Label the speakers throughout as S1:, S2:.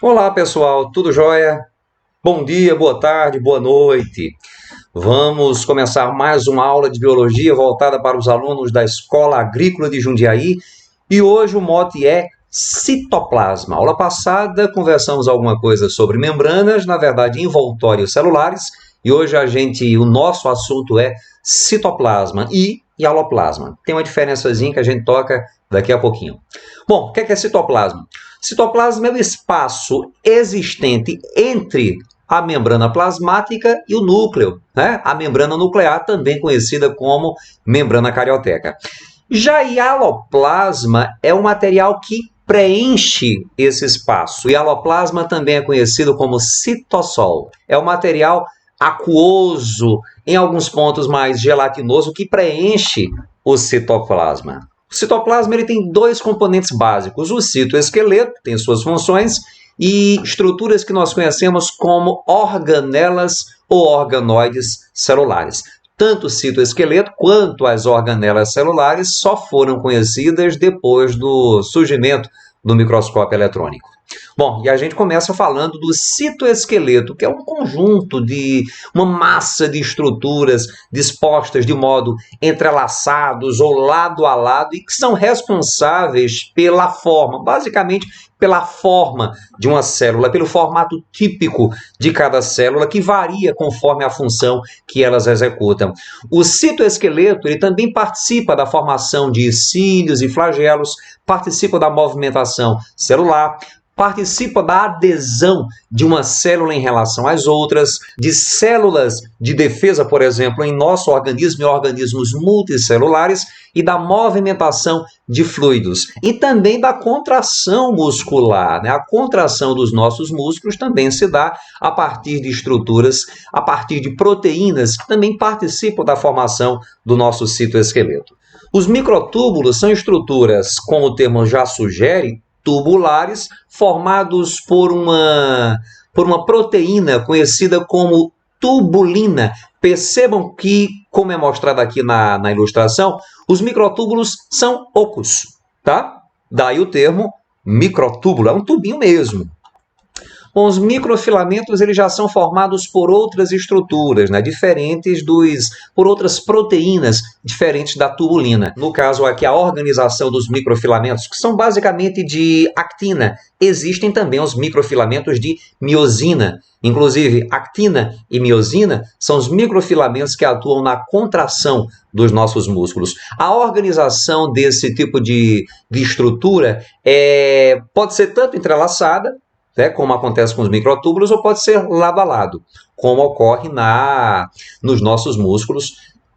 S1: Olá pessoal, tudo jóia? Bom dia, boa tarde, boa noite. Vamos começar mais uma aula de biologia voltada para os alunos da Escola Agrícola de Jundiaí e hoje o mote é citoplasma. Aula passada conversamos alguma coisa sobre membranas, na verdade envoltórios celulares, e hoje o nosso assunto é citoplasma e aloplasma. Tem uma diferençazinha que a gente toca daqui a pouquinho. Bom, o que é citoplasma? Citoplasma é o espaço existente entre a membrana plasmática e o núcleo, né? A membrana nuclear, também conhecida como membrana carioteca. Já o aloplasma é um material que preenche esse espaço. E aloplasma também é conhecido como citossol. É um material aquoso, em alguns pontos mais gelatinoso, que preenche o citoplasma. O citoplasma ele tem dois componentes básicos: o citoesqueleto, que tem suas funções, e estruturas que nós conhecemos como organelas ou organoides celulares. Tanto o citoesqueleto quanto as organelas celulares só foram conhecidas depois do surgimento do microscópio eletrônico. Bom, e a gente começa falando do citoesqueleto, que é um conjunto de uma massa de estruturas dispostas de modo entrelaçados ou lado a lado e que são responsáveis pela forma, basicamente pela forma de uma célula, pelo formato típico de cada célula, que varia conforme a função que elas executam. O citoesqueleto ele também participa da formação de cílios e flagelos, participa da movimentação celular, participa da adesão de uma célula em relação às outras, de células de defesa, por exemplo, em nosso organismo e organismos multicelulares, e da movimentação de fluidos. E também da contração muscular, né? A contração dos nossos músculos também se dá a partir de estruturas, a partir de proteínas que também participam da formação do nosso citoesqueleto. Os microtúbulos são estruturas, como o termo já sugere, tubulares, formados por uma proteína conhecida como tubulina. Percebam que, como é mostrado aqui na ilustração, os microtúbulos são ocos, tá? Daí o termo microtúbulo, é um tubinho mesmo. Bom, os microfilamentos eles já são formados por outras estruturas, né, por outras proteínas diferentes da tubulina. No caso aqui, a organização dos microfilamentos, que são basicamente de actina. Existem também os microfilamentos de miosina. Inclusive, actina e miosina são os microfilamentos que atuam na contração dos nossos músculos. A organização desse tipo de estrutura pode ser tanto entrelaçada, como acontece com os microtúbulos, ou pode ser lado a lado, como ocorre nos nossos músculos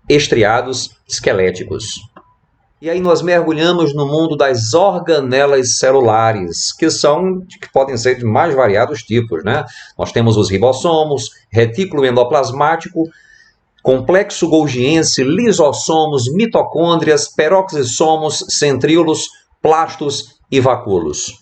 S1: estriados esqueléticos. E aí nós mergulhamos no mundo das organelas celulares, que podem ser de mais variados tipos, né? Nós temos os ribossomos, retículo endoplasmático, complexo golgiense, lisossomos, mitocôndrias, peroxissomos, centríolos, plastos e vacúolos.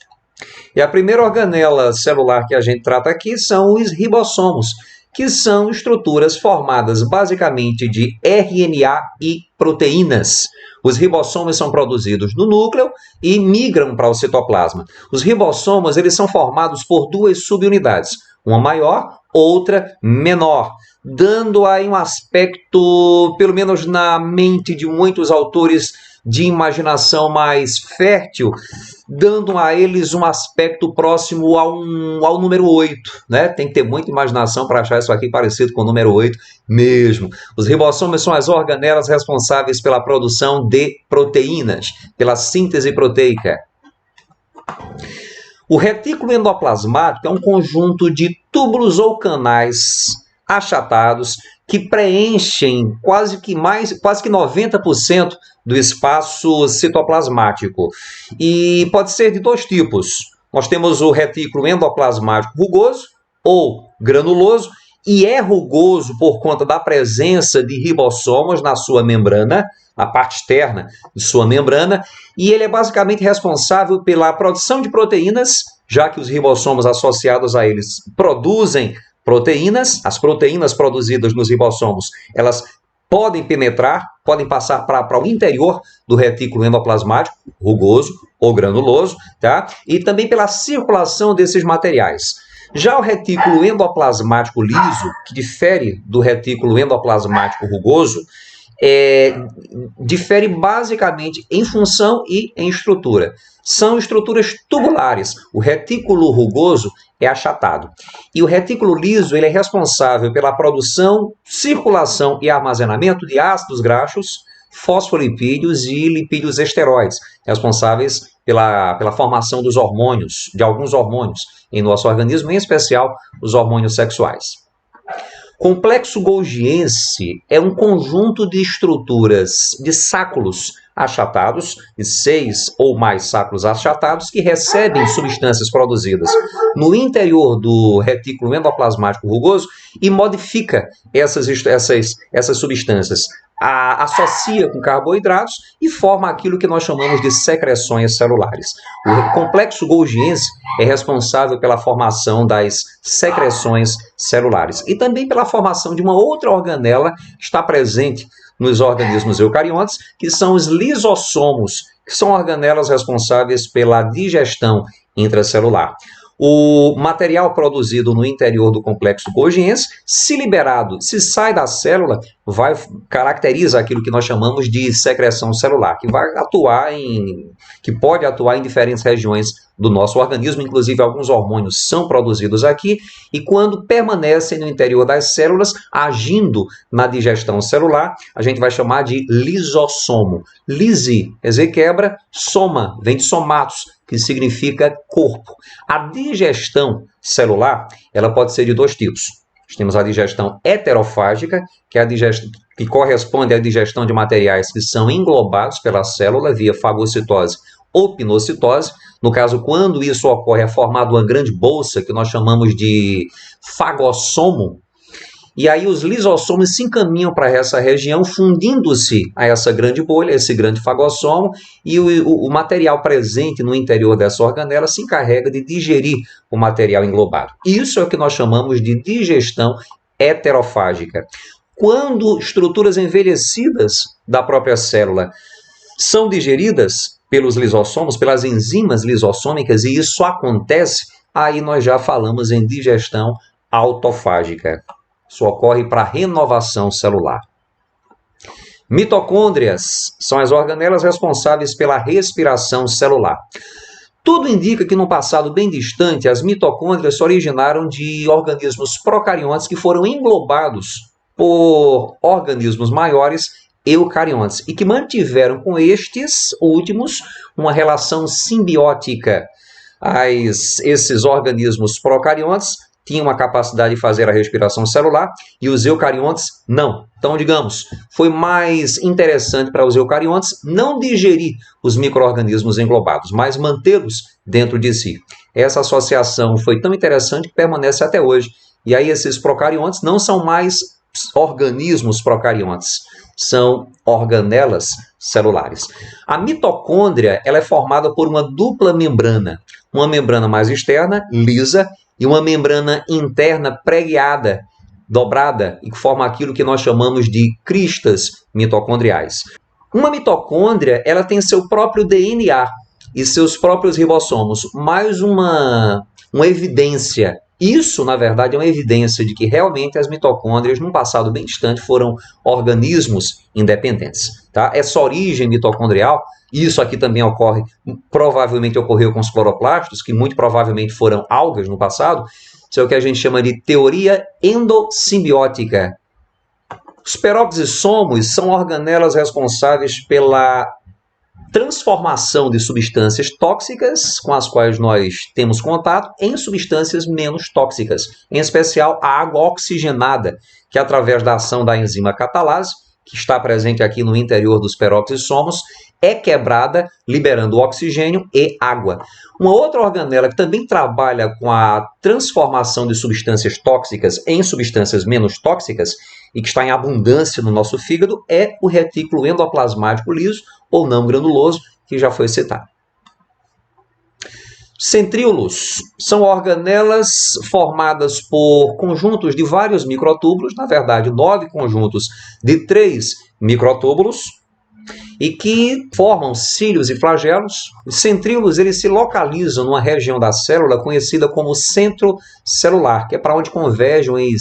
S1: E a primeira organela celular que a gente trata aqui são os ribossomos, que são estruturas formadas basicamente de RNA e proteínas. Os ribossomos são produzidos no núcleo e migram para o citoplasma. Os ribossomos eles são formados por duas subunidades, uma maior, outra menor, dando aí um aspecto, pelo menos na mente de muitos autores de imaginação mais fértil, dando a eles um aspecto próximo ao número 8, né? Tem que ter muita imaginação para achar isso aqui parecido com o número 8 mesmo. Os ribossomos são as organelas responsáveis pela produção de proteínas, pela síntese proteica. O retículo endoplasmático é um conjunto de túbulos ou canais achatados que preenchem quase que 90% do espaço citoplasmático. E pode ser de dois tipos. Nós temos o retículo endoplasmático rugoso ou granuloso, e é rugoso por conta da presença de ribossomos na sua membrana, na parte externa de sua membrana, e ele é basicamente responsável pela produção de proteínas, já que os ribossomos associados a eles produzem proteínas. As proteínas produzidas nos ribossomos, elas podem penetrar, podem passar para o interior do retículo endoplasmático, rugoso ou granuloso, tá? E também pela circulação desses materiais. Já o retículo endoplasmático liso, que difere do retículo endoplasmático rugoso, difere basicamente em função e em estrutura. São estruturas tubulares. O retículo rugoso é achatado. E o retículo liso ele é responsável pela produção, circulação e armazenamento de ácidos graxos, fosfolipídios e lipídios esteroides, responsáveis pela formação dos hormônios, de alguns hormônios em nosso organismo, em especial os hormônios sexuais. Complexo golgiense é um conjunto de estruturas de sáculos achatados, de 6 ou mais sáculos achatados, que recebem substâncias produzidas no interior do retículo endoplasmático rugoso e modifica essas substâncias, associa com carboidratos e forma aquilo que nós chamamos de secreções celulares. O complexo golgiense é responsável pela formação das secreções celulares e também pela formação de uma outra organela que está presente nos organismos eucariontes, que são os lisossomos, que são organelas responsáveis pela digestão intracelular. O material produzido no interior do complexo golgiense, se liberado, se sai da célula, caracteriza aquilo que nós chamamos de secreção celular, que pode atuar em diferentes regiões do nosso organismo, inclusive alguns hormônios são produzidos aqui, e quando permanecem no interior das células, agindo na digestão celular, a gente vai chamar de lisossomo. Lisi, quebra, soma, vem de somatos, que significa corpo. A digestão celular, ela pode ser de dois tipos. Nós temos a digestão heterofágica, que é a digestão que corresponde à digestão de materiais que são englobados pela célula via fagocitose ou pinocitose. No caso, quando isso ocorre, é formada uma grande bolsa que nós chamamos de fagossomo. E aí os lisossomos se encaminham para essa região, fundindo-se a essa grande bolha, esse grande fagossomo, e o material presente no interior dessa organela se encarrega de digerir o material englobado. Isso é o que nós chamamos de digestão heterofágica. Quando estruturas envelhecidas da própria célula são digeridas pelos lisossomos, pelas enzimas lisossômicas, e isso acontece, aí nós já falamos em digestão autofágica. Isso ocorre para renovação celular. Mitocôndrias são as organelas responsáveis pela respiração celular. Tudo indica que no passado bem distante, as mitocôndrias se originaram de organismos procariontes que foram englobados por organismos maiores eucariontes e que mantiveram com estes últimos uma relação simbiótica. Esses organismos procariontes tinham a capacidade de fazer a respiração celular e os eucariontes não. Então, digamos, foi mais interessante para os eucariontes não digerir os micro-organismos englobados, mas mantê-los dentro de si. Essa associação foi tão interessante que permanece até hoje. E aí esses procariontes não são mais organismos procariontes, são organelas celulares. A mitocôndria ela é formada por uma dupla membrana, uma membrana mais externa, lisa, e uma membrana interna pregueada, dobrada, e que forma aquilo que nós chamamos de cristas mitocondriais. Uma mitocôndria ela tem seu próprio DNA e seus próprios ribossomos, mais uma evidência. Isso, na verdade, é uma evidência de que realmente as mitocôndrias, num passado bem distante, foram organismos independentes. Tá? Essa origem mitocondrial, isso aqui também provavelmente ocorreu com os cloroplastos, que muito provavelmente foram algas no passado. Isso é o que a gente chama de teoria endossimbiótica. Os peroxissomos são organelas responsáveis pela transformação de substâncias tóxicas com as quais nós temos contato em substâncias menos tóxicas, em especial a água oxigenada, que através da ação da enzima catalase, que está presente aqui no interior dos peroxissomos, é quebrada, liberando oxigênio e água. Uma outra organela que também trabalha com a transformação de substâncias tóxicas em substâncias menos tóxicas e que está em abundância no nosso fígado é o retículo endoplasmático liso ou não granuloso, que já foi citado. Centríolos são organelas formadas por conjuntos de vários microtúbulos, na verdade 9 conjuntos de 3 microtúbulos, e que formam cílios e flagelos. Os centríolos eles se localizam numa região da célula conhecida como centro celular, que é para onde convergem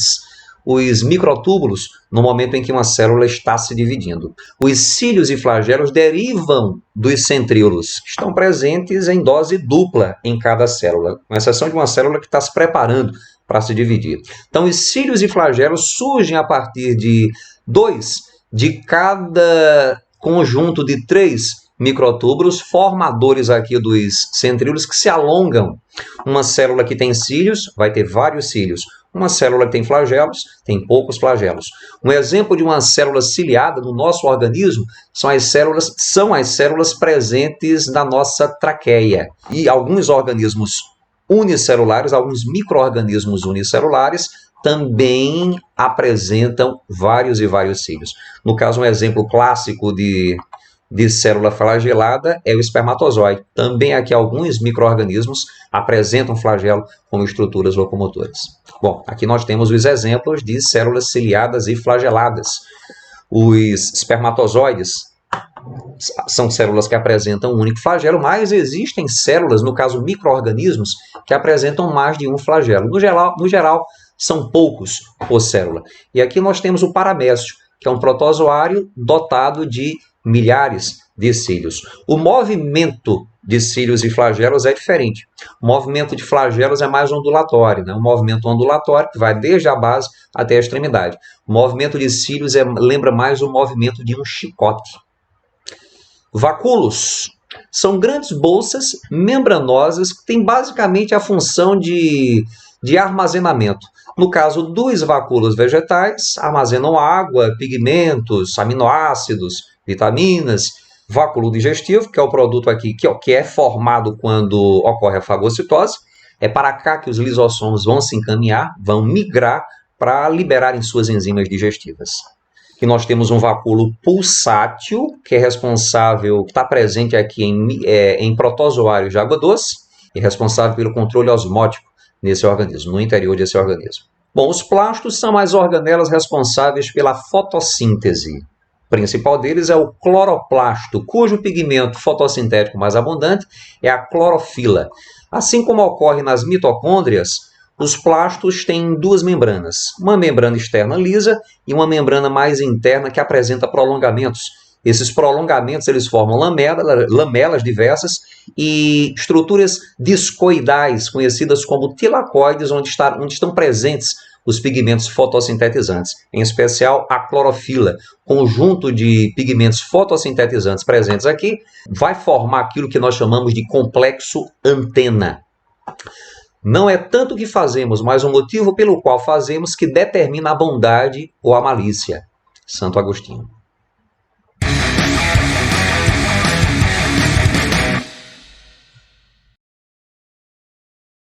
S1: os microtúbulos no momento em que uma célula está se dividindo. Os cílios e flagelos derivam dos centríolos, que estão presentes em dose dupla em cada célula, com exceção de uma célula que está se preparando para se dividir. Então, os cílios e flagelos surgem a partir de 2 de cada conjunto de 3 microtúbulos, formadores aqui dos centríolos que se alongam. Uma célula que tem cílios vai ter vários cílios. Uma célula que tem flagelos, tem poucos flagelos. Um exemplo de uma célula ciliada no nosso organismo são as células presentes na nossa traqueia. E alguns organismos unicelulares, alguns micro-organismos unicelulares, também apresentam vários e vários cílios. No caso, um exemplo clássico de célula flagelada é o espermatozoide. Também aqui alguns micro-organismos apresentam flagelo como estruturas locomotoras. Bom, aqui nós temos os exemplos de células ciliadas e flageladas. Os espermatozoides são células que apresentam um único flagelo, mas existem células, no caso micro-organismos, que apresentam mais de um flagelo. No geral, são poucos por célula. E aqui nós temos o paramécio, que é um protozoário dotado de milhares de cílios. O movimento de cílios e flagelos é diferente. O movimento de flagelos é mais ondulatório, né? Um movimento ondulatório que vai desde a base até a extremidade. O movimento de cílios lembra mais o movimento de um chicote. Vacúolos são grandes bolsas membranosas que têm basicamente a função de armazenamento. No caso dos vacúolos vegetais, armazenam água, pigmentos, aminoácidos, vitaminas. Vácuolo digestivo, que é o produto aqui que é formado quando ocorre a fagocitose. É para cá que os lisossomos vão se encaminhar, vão migrar para liberarem suas enzimas digestivas. Aqui nós temos um vacúolo pulsátil, que é responsável, que está presente aqui em protozoários de água doce, e responsável pelo controle osmótico nesse organismo, no interior desse organismo. Bom, os plastos são as organelas responsáveis pela fotossíntese. O principal deles é o cloroplasto, cujo pigmento fotossintético mais abundante é a clorofila. Assim como ocorre nas mitocôndrias, os plastos têm duas membranas, uma membrana externa lisa e uma membrana mais interna que apresenta prolongamentos. Esses prolongamentos eles formam lamelas diversas e estruturas discoidais, conhecidas como tilacoides, onde estão presentes os pigmentos fotossintetizantes, em especial a clorofila. Conjunto de pigmentos fotossintetizantes presentes aqui vai formar aquilo que nós chamamos de complexo antena. Não é tanto o que fazemos, mas o motivo pelo qual fazemos que determina a bondade ou a malícia. Santo Agostinho.